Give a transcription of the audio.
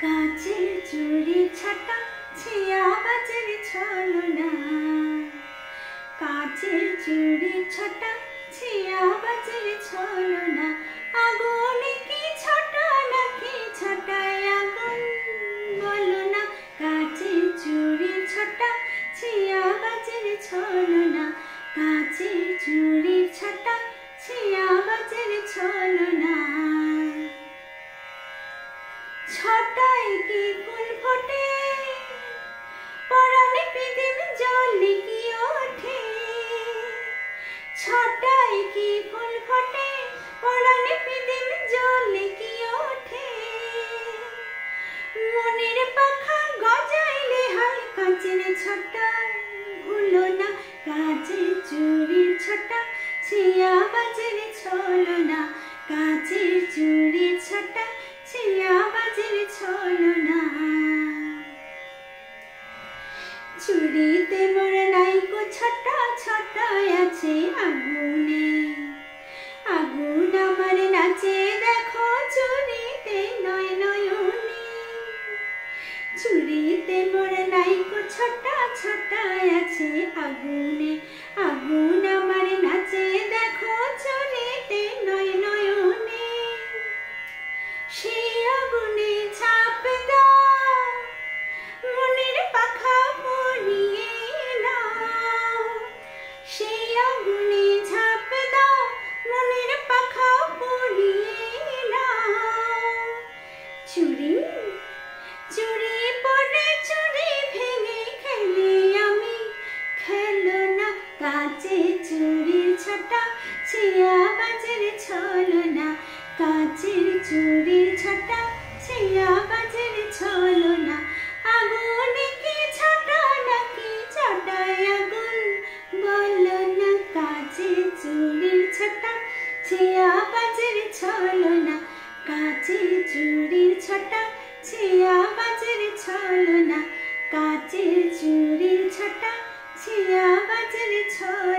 কাচের চুড়ি ছাটা ছিয়া বাজের ছলনা, কাচের চুড়ি ছাটা ছিয়া বাজের ছলনা। আগুনে কি ছাটা নাকি ছাটায় আগুন বলো না, কাচের চুড়ি ছাটা ছিয়া বাজের ছলনা, কাচের চুড়ি ছাটা ছিয়া বাজের ছলনা। ছটায় কি ফুল ফোটে পরাণে পৃথিবী জ্বলে কি ওঠে, ছটায় কি ফুল ফোটে পরাণে পৃথিবী জ্বলে কি ওঠে। মনের পাখা গজাইলে হয় কাচের ছটায় ভুলো না, কাচের চুড়ির ছটা ছিয়া বাজের ছলনা, কাচের চুড়ির ছটা ছিয়া বাজের ছলনা। চুড়িতে মোর নাইকো ছটা, ছটায় আছে আগুনে, আগুন আমার নাচে দেখো চুড়িতে নয় নয়নে। চুড়িতে মোর নাইকো ছটা, ছটায় আছে আগুনে, আগুন আমার নাচে দেখো চুড়িতে নয় নয়নে। সেই আগুনে ছাপ দাও মনের পাখা পরিয়ে নাও, সেই আগুনে ছাপ দাও মনের পাখা পরিয়ে নাও। চুড়ি চুড়ি পরে চুড়ি ভেঙে খেলে আমি খেলো না, কাচের চুড়ির ছটা ছিয়া বাজের ছলনা, কাচের চুড়ির ছটা ছিয়া বাজের ছলনা। আগুনে কি ছটা নাকি ছটায় আগুন বলো না, কাচের চুড়ির ছটা ছিয়া বাজের ছলনা, কাচের চুড়ির ছটা ছিয়া বাজের ছলনা, কাচের চুড়ির ছটা ছিয়া বাজের ছলনা।